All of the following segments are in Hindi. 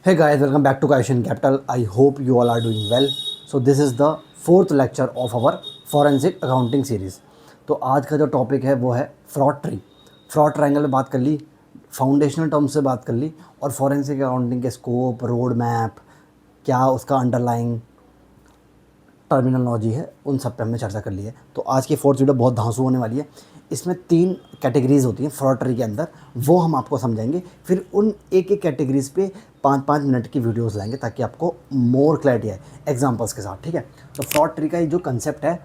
Hey guys, welcome back to Kaishan Capital. I hope you all are doing well. So this is the fourth lecture of our forensic accounting series. तो आज का जो टॉपिक है वो है फ्रॉड ट्री। फ्रॉड ट्रायंगल में बात कर ली, फाउंडेशनल टर्म से बात कर ली और फॉरेंसिक अकाउंटिंग के स्कोप, रोड मैप, क्या उसका अंडरलाइंग टर्मिनोलॉजी है, उन सब पे हमने चर्चा कर ली है। तो आज की फोर्थ वीडियो बहुत धांसू होने वाली है। इसमें 3 कैटेगरीज़ होती हैं फ्रॉड ट्री के अंदर, वो हम आपको समझाएंगे। फिर उन एक एक कैटेगरीज़ पे 5-5 मिनट की वीडियोस लाएंगे ताकि आपको मोर क्लैरिटी आए एग्जांपल्स के साथ, ठीक है। तो फ्रॉड ट्री का ये जो कंसेप्ट है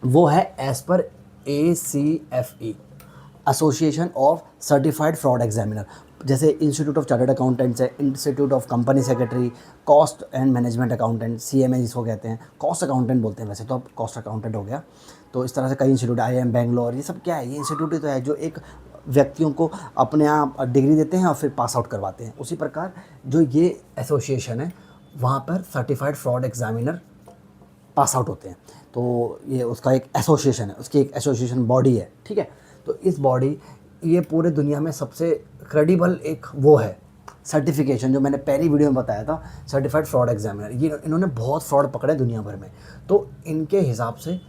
वो है as per ACFE, association of certified fraud examiner. जैसे इंस्टीट्यूट ऑफ चार्टर्ड अकाउंटेंट्स है, institute of company secretary, cost and management accountant, CMA जिसको कहते हैं, कॉस्ट अकाउंटेंट बोलते हैं वैसे तो, अब कॉस्ट अकाउंटेंट हो गया। तो इस तरह से कई इंस्टीट्यूट, IIM बेंगलोर, ये सब क्या है, ये इंस्टीट्यूट ही तो है जो एक व्यक्तियों को अपने आप डिग्री देते हैं और फिर पास आउट करवाते हैं। उसी प्रकार जो ये एसोसिएशन है वहाँ पर certified fraud examiner pass out होते हैं। तो ये उसका एक एसोसिएशन है, उसकी एक एसोसिएशन बॉडी है, ठीक है। तो इस बॉडी, ये पूरे दुनिया में सबसे क्रेडिबल एक वो है सर्टिफिकेशन, जो मैंने पहली वीडियो में बताया था, सर्टिफाइड फ्रॉड एग्जामिनर। ये इन्होंने बहुत फ्रॉड पकड़े दुनिया भर में। तो इनके हिसाब से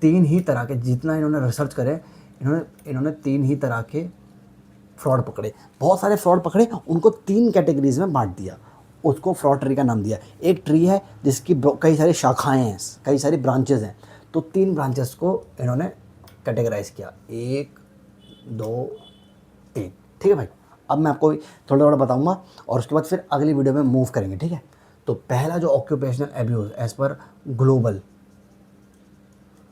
3 ही तरह के, जितना इन्होंने रिसर्च करे, इन्होंने 3 ही तरह के फ्रॉड पकड़े। बहुत सारे फ्रॉड पकड़े, उनको 3 कैटेगरीज में बांट दिया, उसको फ्रॉड ट्री का नाम दिया। एक ट्री है जिसकी कई सारी शाखाएं हैं, कई सारी ब्रांचेस हैं। तो 3 ब्रांचेस को इन्होंने कैटेगराइज किया, 1 2 3, ठीक है भाई। अब मैं आपको थोड़ा थोड़ा बताऊंगा और उसके बाद फिर अगली वीडियो में मूव करेंगे, ठीक है। तो पहला जो occupational abuse as per global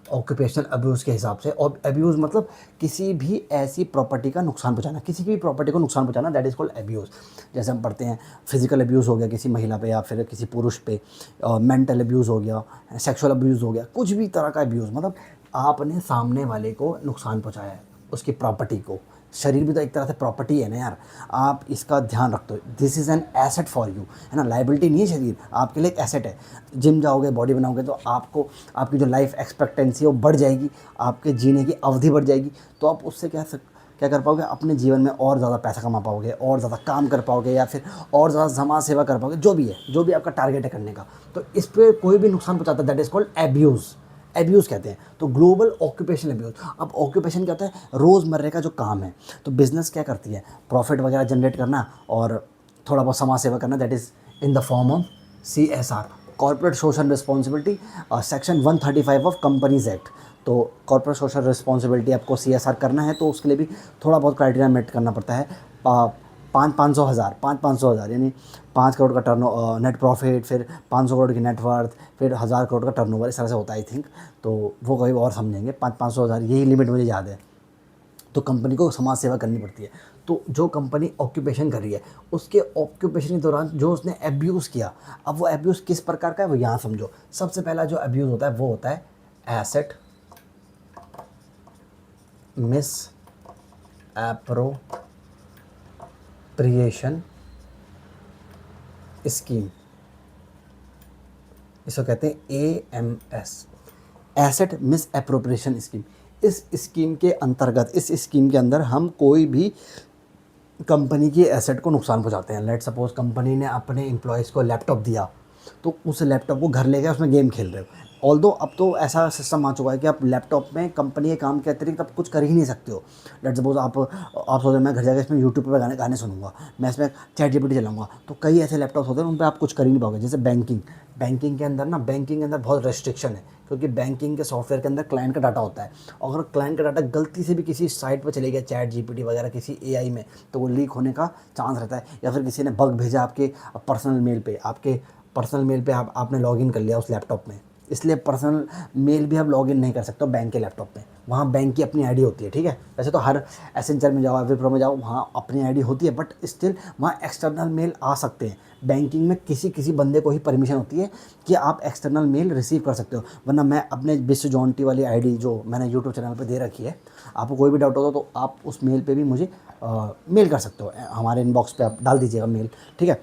occupational abuse के हिसाब से, और अब्यूज़ मतलब किसी भी ऐसी प्रॉपर्टी का नुकसान पहुंचाना, किसी भी प्रॉपर्टी को नुकसान पहुंचाना, दैट इज़ कॉल्ड अब्यूज़। जैसे हम पढ़ते हैं फिजिकल अब्यूज़ हो गया किसी महिला पे या फिर किसी पुरुष पे, मेंटल अब्यूज़ हो गया, सेक्सुअल अब्यूज़ हो गया, कुछ भी तरह का अब्यूज़, मतलब आपने सामने वाले को नुकसान पहुँचाया है, उसकी प्रॉपर्टी को। शरीर भी तो एक तरह से प्रॉपर्टी है ना यार, आप इसका ध्यान रखते हो। This is an asset for you, है ना। लाइबिलिटी नहीं है शरीर, आपके लिए एक एसेट है। जिम जाओगे, बॉडी बनाओगे तो आपको, आपकी जो लाइफ एक्सपेक्टेंसी है वो बढ़ जाएगी, आपके जीने की अवधि बढ़ जाएगी। तो आप उससे क्या कर पाओगे, अपने जीवन में और ज़्यादा पैसा कमा पाओगे, और ज़्यादा काम कर पाओगे, या फिर और ज़्यादा समाज सेवा कर पाओगे, जो भी है, जो भी आपका टारगेट है करने का। तो इस पर कोई भी नुकसान पहुँचाता है, that is called abuse, abuse कहते हैं। तो ग्लोबल ऑक्यूपेशन एब्यूज़। अब ऑक्यूपेशन क्या होता है, रोज़मर्रे का जो काम है। तो बिज़नेस क्या करती है, प्रॉफिट वगैरह जनरेट करना और थोड़ा बहुत समाज सेवा करना, that is in the form of CSR, corporate social responsibility, section 135 of companies act. तो कॉर्पोरेट सोशल रिस्पॉन्सिबिलिटी आपको CSR करना है तो उसके लिए भी थोड़ा बहुत क्राइटेरिया मेट करना पड़ता है। 500,000 यानी 5 करोड़ का नेट प्रॉफिट, फिर 500 करोड़ की नेटवर्थ, फिर 1000 करोड़ का टर्नओवर, इस तरह से होता है आई थिंक। तो वो कभी और समझेंगे, 500,000 यही लिमिट मुझे याद है। तो कंपनी को समाज सेवा करनी पड़ती है। तो जो कंपनी ऑक्यूपेशन कर रही है, उसके ऑक्यूपेशन के दौरान जो उसने एब्यूज़ किया, अब वो एब्यूज़ किस प्रकार का है वो यहाँ समझो। सबसे पहला जो एब्यूज़ होता है वो होता है एसेट मिस एप्रोप्रिएशन स्कीम, इसको कहते हैं AMS, asset miss appropriation scheme. इस स्कीम के अंतर्गत, इस स्कीम के अंदर हम कोई भी कंपनी की एसेट को नुकसान पहुंचाते हैं। लेट सपोज कंपनी ने अपने एम्प्लॉयज़ को लैपटॉप दिया, तो उस लैपटॉप को घर ले गए, उसमें गेम खेल रहे हो। ऑल्दो अब तो ऐसा सिस्टम आ चुका है कि आप लैपटॉप में कंपनी के काम के अतिरिक्त आप कुछ कर ही नहीं सकते हो। लेट सपोज आप सोच रहे मैं घर जाकर इसमें यूट्यूब पर गाने सुनूंगा, मैं इसमें ChatGPT चलाऊंगा, तो कई ऐसे लैपटॉप्स होते हैं उन पर आप कुछ कर ही नहीं पाओगे। जैसे बैंकिंग के अंदर ना, बैंकिंग के अंदर बहुत रेस्ट्रिक्शन है, क्योंकि बैंकिंग के सॉफ्टवेयर के अंदर क्लाइंट का डाटा होता है। अगर क्लाइंट का डाटा गलती से भी किसी साइट पर चले गया, ChatGPT वगैरह किसी AI में, तो वो लीक होने का चांस रहता है। या फिर किसी ने बग भेजा आपके पर्सनल मेल पे, आपने लॉगिन कर लिया उस लैपटॉप में, इसलिए पर्सनल मेल भी आप लॉगिन नहीं कर सकते हो बैंक के लैपटॉप में। वहाँ बैंक की अपनी आईडी होती है, ठीक है। वैसे तो हर एसेंचर में जाओ, विप्रो में जाओ, वहाँ अपनी आईडी होती है, बट स्टिल वहाँ एक्सटर्नल मेल आ सकते हैं। बैंकिंग में किसी बंदे को ही परमिशन होती है कि आप एक्सटर्नल मेल रिसीव कर सकते हो। वरना मैं अपने विश्व जॉन्टी वाली आईडी जो मैंने यूट्यूब चैनल पर दे रखी है, आपको कोई भी डाउट होगा तो आप उस मेल पर भी मुझे मेल कर सकते हो, हमारे इनबॉक्स पर आप डाल दीजिएगा मेल, ठीक है।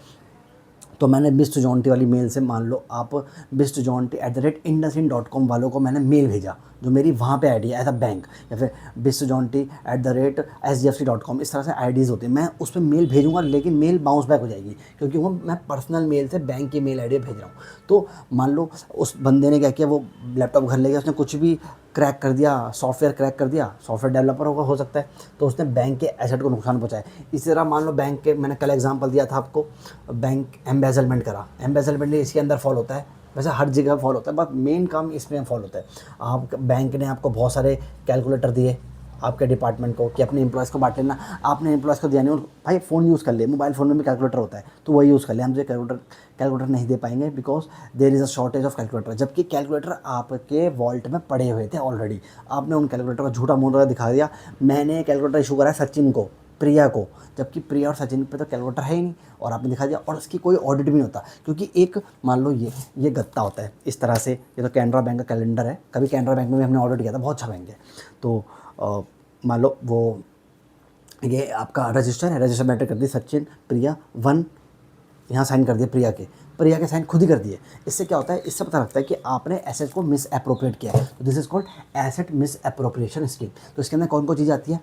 तो मैंने बिस्ट जॉन्टी वाली मेल से, मान लो आप bistjonty@indusInd.com वालों को मैंने मेल भेजा, जो मेरी वहाँ पे आईडी है एज अ बैंक, या फिर bistjonty@sdfc.com, इस तरह से आईडीज़ होती हैं। मैं उस पर मेल भेजूँगा, लेकिन मेल बाउंस बैक हो जाएगी, क्योंकि वो मैं पर्सनल मेल से बैंक की मेल आईडी भेज रहा हूँ। तो मान लो उस बंदे ने क्या किया, वो लैपटॉप घर ले गया, उसने कुछ भी क्रैक कर दिया, सॉफ्टवेयर क्रैक कर दिया, सॉफ्टवेयर डेवलपर होगा, हो सकता है, तो उसने बैंक के एसेट को नुकसान पहुंचाया। इसी तरह मान लो बैंक के, मैंने कल एग्जांपल दिया था आपको, बैंक एम्बेजलमेंट करा, एम्बेजलमेंट इसके अंदर फॉल होता है, वैसे हर जगह फॉल होता है, बट मेन काम इसमें फॉल होता है। आप बैंक ने आपको बहुत सारे कैलकुलेटर दिए आपके डिपार्टमेंट को कि अपने एम्प्लॉयज़ को बांट लेना, आपने एम्प्लॉयज़ को दिया नहीं, और भाई फ़ोन यूज़ कर ले, मोबाइल फ़ोन में भी कैलकुलेटर होता है, तो वही यूज़ कर ले। हम जो कैलकुलेटर नहीं दे पाएंगे, because there is a shortage of calculator, जबकि कैलकुलेटर आपके वॉल्ट में पड़े हुए थे ऑलरेडी। आपने उन कैलकुलेटर को झूठा मूठ दिखा दिया, मैंने कैलकुलेटर इशू करा है सचिन को, प्रिया को, जबकि प्रिया और सचिन पे तो कैलकुलेटर है ही नहीं, और आपने दिखा दिया, और उसकी कोई ऑडिट भी नहीं होता, क्योंकि एक मान लो ये गत्ता होता है इस तरह से, ये तो कैनरा बैंक का कैलेंडर है, कभी कैनरा बैंक में भी हमने ऑडिट किया था, बहुत अच्छा बैंक है। तो मान लो वो ये आपका रजिस्टर है, रजिस्टर मैटर कर दी सचिन प्रिया 1, यहाँ साइन कर दिए प्रिया के साइन खुद ही कर दिए। इससे क्या होता है, इससे पता लगता है कि आपने एसेट को मिस अप्रोप्रिएट किया है। तो this is called asset miss appropriation scheme. तो इसके अंदर कौन कौन चीज़ आती है,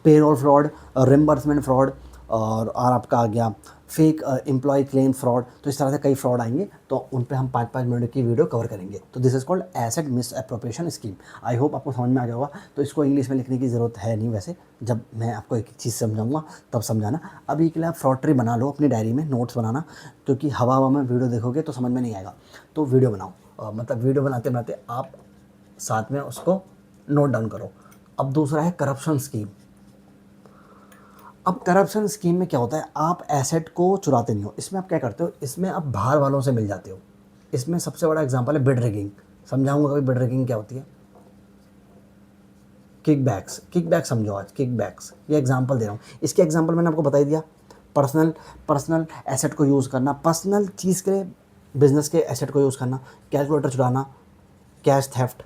पेरोल फ्रॉड, रिम्बर्समेंट फ्रॉड, और आपका आ गया फेक एम्प्लॉय क्लेम फ्रॉड। तो इस तरह से कई फ्रॉड आएंगे, तो उन पे हम 5-5 मिनट की वीडियो कवर करेंगे। तो this is called asset miss appropriation scheme. I hope आपको समझ में आ गया होगा। तो इसको इंग्लिश में लिखने की ज़रूरत है नहीं, वैसे जब मैं आपको एक चीज़ समझाऊंगा तब समझाना। अभी के लिए आप फ्रॉड ट्री बना लो अपनी डायरी में, नोट्स बनाना, क्योंकि हवा में वीडियो देखोगे तो समझ में नहीं आएगा। तो वीडियो बनाओ, मतलब वीडियो बनाते बनाते आप साथ में उसको नोट डाउन करो। अब दूसरा है करप्शन स्कीम। अब करप्शन स्कीम में क्या होता है, आप एसेट को चुराते नहीं हो, इसमें आप क्या करते हो, इसमें आप बाहर वालों से मिल जाते हो। इसमें सबसे बड़ा एग्जांपल है बिड रिगिंग। समझाऊंगा कभी बिड रिगिंग क्या होती है। किकबैक्स समझो आज, किकबैक्स ये एग्जांपल दे रहा हूँ। इसके एग्जांपल मैंने आपको बता ही दिया, पर्सनल एसेट को यूज़ करना, पर्सनल चीज़ के लिए बिजनेस के एसेट को यूज़ करना, कैलकुलेटर चुराना, कैश थेफ्ट,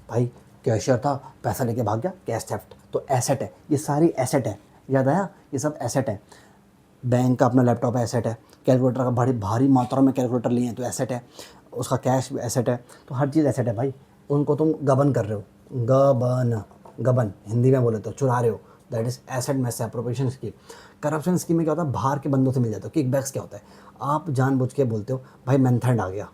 भाई कैशियर था पैसा लेके भाग गया, कैश थेफ्ट, तो एसेट है, ये सारी एसेट है, याद आया, ये सब एसेट है। बैंक का अपना लैपटॉप एसेट है, कैलकुलेटर का भारी मात्रा में कैलकुलेटर लिए हैं तो एसेट है, उसका कैश एसेट है, तो हर चीज़ एसेट है भाई। उनको तुम गबन कर रहे हो, गबन हिंदी में बोले तो चुरा रहे हो, that is asset miss appropriation scheme. Corruption scheme में क्या होता है, बाहर के बंदों से मिल जाते हो। किकबैक्स क्या होता है, आप जानबूझ के बोलते हो भाई मंथ एंड आ गया,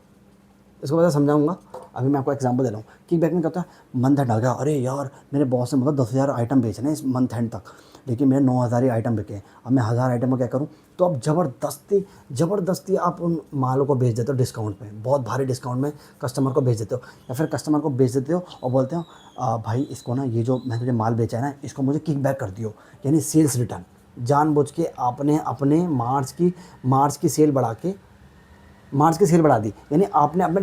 इसको पता समझाऊंगा। अभी मैं आपको एग्जांपल दे रहा हूँ। किकबैक में क्या होता है, मंथ एंड आ गया, अरे यार मेरे बॉस ने मतलब 10,000 आइटम बेचने हैं इस मंथ एंड तक, लेकिन मेरे 9,000 ही आइटम बिके हैं, अब मैं 1,000 आइटम को क्या करूँ। तो अब ज़बरदस्ती आप उन मालों को बेच देते हो डिस्काउंट में, बहुत भारी डिस्काउंट में कस्टमर को बेच देते हो, या फिर कस्टमर को बेच देते हो और बोलते हो भाई इसको ना, ये जो मैं तुझे माल बेचा है ना, इसको मुझे किकबैक कर दियो, यानी सेल्स रिटर्न। जानबूझ के आपने अपने मार्च की सेल बढ़ा दी, यानी आपने अपने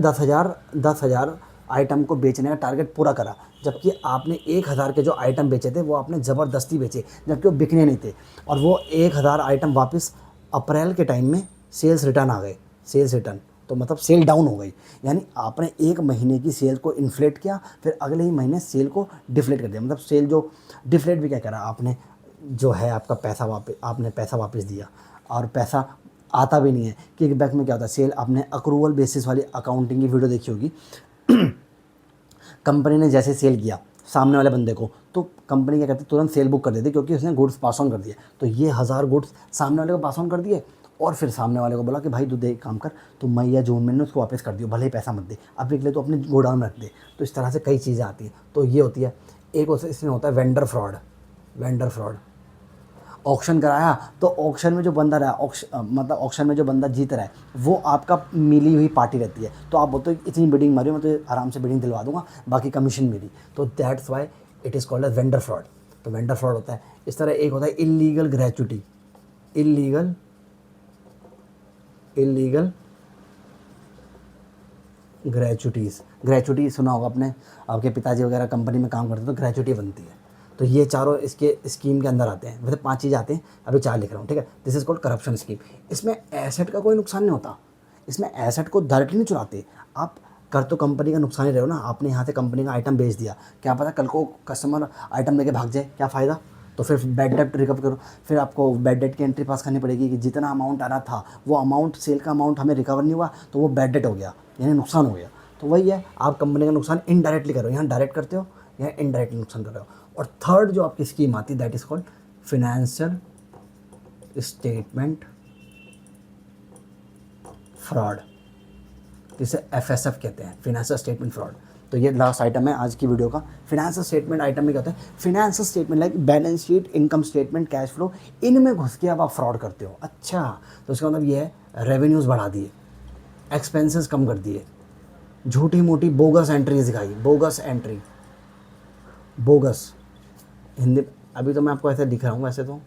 10,000 आइटम को बेचने का टारगेट पूरा करा, जबकि आपने 1,000 के जो आइटम बेचे थे वो आपने ज़बरदस्ती बेचे, जबकि वो बिकने नहीं थे, और वो 1,000 आइटम वापस अप्रैल के टाइम में सेल्स रिटर्न आ गए, सेल्स रिटर्न तो मतलब सेल डाउन हो गई। यानी आपने एक महीने की सेल को इन्फ्लेट किया, फिर अगले ही महीने सेल को डिफ्लेट कर दिया, मतलब सेल जो डिफ्लेट भी क्या करा आपने, जो है आपका आपने पैसा वापस दिया, और पैसा आता भी नहीं है। किकबैक में क्या होता है, सेल आपने अक्रूवल बेसिस वाली अकाउंटिंग की वीडियो देखी होगी। कंपनी ने जैसे सेल किया सामने वाले बंदे को, तो कंपनी क्या करती है, तुरंत सेल बुक कर देती, क्योंकि उसने गुड्स पास ऑन कर दिए। तो ये 1,000 गुड्स सामने वाले को पास ऑन कर दिए, और फिर सामने वाले को बोला कि भाई तू दे काम कर, तो मई या जून में उसको वापस कर दियो, भले ही पैसा मत दे, अब निकले तो अपने गोडाउन में रख दे। तो इस तरह से कई चीज़ें आती हैं। तो ये होती है एक, इसमें होता है वेंडर फ्रॉड। ऑक्शन कराया, तो ऑक्शन में जो बंदा रहा, मतलब ऑक्शन में जो बंदा जीत रहा है वो आपका मिली हुई पार्टी रहती है। तो आप बोलते हो इतनी बिडिंग मारी, मैं तो आराम से बिडिंग दिलवा दूंगा, बाकी कमीशन मेरी। तो that's why it is called as vendor fraud. तो वेंडर फ्रॉड होता है इस तरह। एक होता है इल्लीगल ग्रेचुटी सुना होगा आपने, आपके पिताजी वगैरह कंपनी में काम करते हैं तो ग्रेचुटी बनती है। तो ये चारों इसके स्कीम के अंदर आते हैं, वैसे 5 चीज़ आते हैं, अभी 4 लिख रहा हूँ, ठीक है। This is called corruption scheme. इसमें एसेट का कोई नुकसान नहीं होता, इसमें एसेट को डायरेक्टली नहीं चुराते आप, कर तो कंपनी का नुकसान ही रहे हो ना। आपने यहाँ से कंपनी का आइटम बेच दिया, क्या पता कल को कस्टमर आइटम लेके भाग जाए, क्या फ़ायदा। तो फिर बैड डेट रिकवर करो, फिर आपको बैड डेट की एंट्री पास करनी पड़ेगी कि जितना अमाउंट आना था वो अमाउंट, सेल का अमाउंट हमें रिकवर नहीं हुआ तो वो बैड डेट हो गया, यानी नुकसान हो गया। तो वही है, आप कंपनी का नुकसान इनडायरेक्टली करो, यहाँ डायरेक्ट करते हो, यहाँ इनडायरेक्टली नुकसान कर रहे हो। और थर्ड जो आपकी स्कीम आती है that is called financial statement fraud, जिसे FSF कहते हैं, फिनेंशियल स्टेटमेंट फ्रॉड। तो ये लास्ट आइटम है आज की वीडियो का। फिनेंशियल स्टेटमेंट आइटम में क्या होता है, financial statement like balance sheet, income statement, cash flow, इनमें घुस के अब आप फ्रॉड करते हो। अच्छा, तो इसका मतलब ये है रेवेन्यूज़ बढ़ा दिए, एक्सपेंसेस कम कर दिए, झूठी मोटी बोगस एंट्रीज दिखाई, बोगस एंट्री, बोगस हिंदी, अभी तो मैं आपको ऐसे दिख रहा हूँ, वैसे तो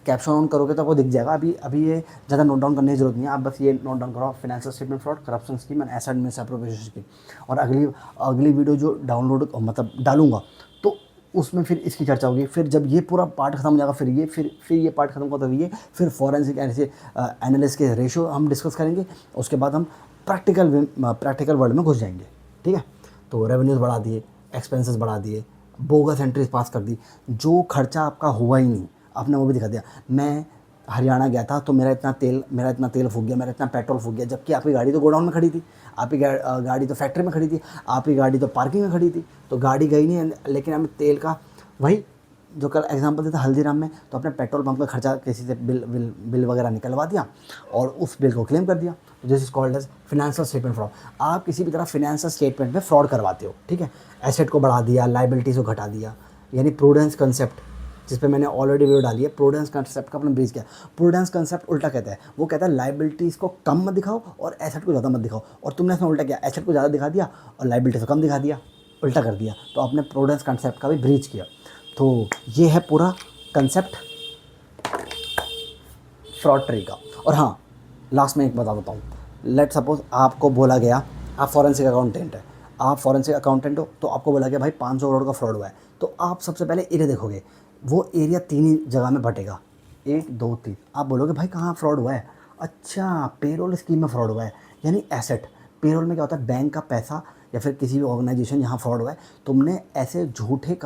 कैप्शन ऑन करोगे तो आपको दिख जाएगा। अभी ये ज़्यादा नोट डाउन करने की जरूरत नहीं है, आप बस ये नोट डाउन करो, financial statement fraud, corruption scheme and asset misappropriation scheme. और अगली वीडियो जो डाउनलोड मतलब डालूंगा तो उसमें फिर इसकी चर्चा होगी। फिर जब ये पूरा पार्ट खत्म हो जाएगा फिर ये पार्ट खत्म होगा, तो ये फिर फॉरेंसिक एनालिस्ट के रेशो हम डिस्कस करेंगे। उसके बाद हम प्रैक्टिकल वर्ल्ड में घुस जाएंगे। ठीक है, तो रेवेन्यूज़ बढ़ा दिए, एक्सपेंसेस बढ़ा दिए, बोगस एंट्रीज पास कर दी, जो खर्चा आपका हुआ ही नहीं आपने वो भी दिखा दिया। मैं हरियाणा गया था तो मेरा इतना तेल फूक गया, मेरा इतना पेट्रोल फूक गया, जबकि आपकी गाड़ी तो गोडाउन में खड़ी थी, आपकी गाड़ी तो फैक्ट्री में खड़ी थी, आपकी गाड़ी तो पार्किंग में खड़ी थी, तो गाड़ी गई नहीं, लेकिन हमें तेल का, वही जो कल एग्जांपल देता हल्दीराम में, तो अपने पेट्रोल पंप का खर्चा किसी से बिल वगैरह निकलवा दिया और उस बिल को क्लेम कर दिया। This is called as financial statement fraud. आप किसी भी तरह फिनेंशियल स्टेटमेंट में फ्रॉड करवाते हो। ठीक है, एसेट को बढ़ा दिया, लाइबिलिटीज़ को घटा दिया, यानी प्रूडेंस कंसेप्ट, जिस पे मैंने ऑलरेडी वीडियो डाली है, प्रूडेंस कंसेप्ट का अपने ब्रीज किया। प्रूडेंस कंसेप्ट उल्टा कहता है, वो कहता है लाइबिलिटीज़ को कम मत दिखाओ और एसेट को ज़्यादा मत दिखाओ, और तुमने इसमें उल्टा किया, एसेट को ज़्यादा दिखा दिया और लाइबिलिटीज़ को कम दिखा दिया, उल्टा कर दिया, तो आपने प्रूडेंस कंसेप्ट का भी ब्रीच किया। तो ये है पूरा कंसेप्ट फ्रॉड ट्री का। और हाँ, लास्ट में एक बता देता हूँ, लेट सपोज आपको बोला गया, आप फॉरेंसिक अकाउंटेंट है, आप फॉरेंसिक अकाउंटेंट हो, तो आपको बोला गया भाई 500 करोड़ का फ्रॉड हुआ है, तो आप सबसे पहले एरिया देखोगे, वो एरिया 3 ही जगह में बटेगा, 1 2 3। आप बोलोगे भाई कहाँ फ्रॉड हुआ है, अच्छा पेरोल स्कीम में फ्रॉड हुआ है, यानी एसेट। पेरोल में क्या होता है, बैंक का पैसा या फिर किसी भी ऑर्गेनाइजेशन यहाँ फ्रॉड हुआ है, तुमने ऐसे झूठे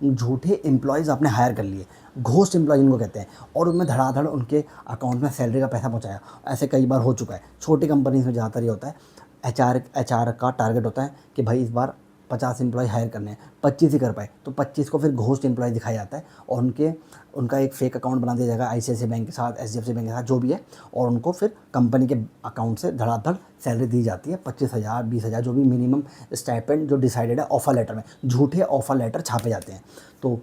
झूठे एम्प्लॉयज़ आपने हायर कर लिए, घोस्ट एम्प्लॉय इनको कहते हैं, और उनमें धड़ाधड़ उनके अकाउंट में सैलरी का पैसा पहुँचाया। ऐसे कई बार हो चुका है, छोटी कंपनीज में ज़्यादातर ये होता है। एचआर का टारगेट होता है कि भाई इस बार 50 एम्प्लॉय हायर करने हैं, 25 ही कर पाए, तो 25 को फिर घोस्ट एम्प्लॉय दिखाया जाता है और उनका एक फेक अकाउंट बना दिया जाएगा ICICI बैंक के साथ, HDFC बैंक के साथ, जो भी है, और उनको फिर कंपनी के अकाउंट से धड़ाधड़ सैलरी दी जाती है, 25,000 20,000 जो भी मिनिमम स्टाइपेंड जो डिसाइडेड है ऑफर लेटर में, झूठे ऑफर लेटर छापे जाते हैं। तो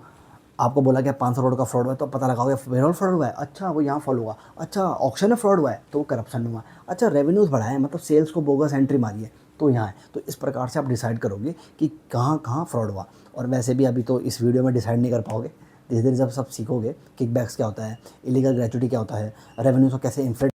आपको बोला गया 500 करोड़ का फ्रॉड हुआ है, तो पता लगाओगे पेरोल फ्रॉड हुआ है, अच्छा वो यहाँ फॉलो हुआ, अच्छा ऑक्शन में फ्रॉड हुआ है तो वो करप्शन में हुआ, अच्छा रेवेन्यूज़ बढ़ाए मतलब सेल्स को बोगस एंट्री मारी है तो यहाँ है। तो इस प्रकार से आप डिसाइड करोगे कि कहाँ कहाँ फ्रॉड हुआ। और वैसे भी अभी तो इस वीडियो में डिसाइड नहीं कर पाओगे, धीरे धीरे जब सब सीखोगे किकबैक्स क्या होता है, इलीगल ग्रेचुटी क्या होता है, रेवेन्यू को कैसे इन्फ्लेट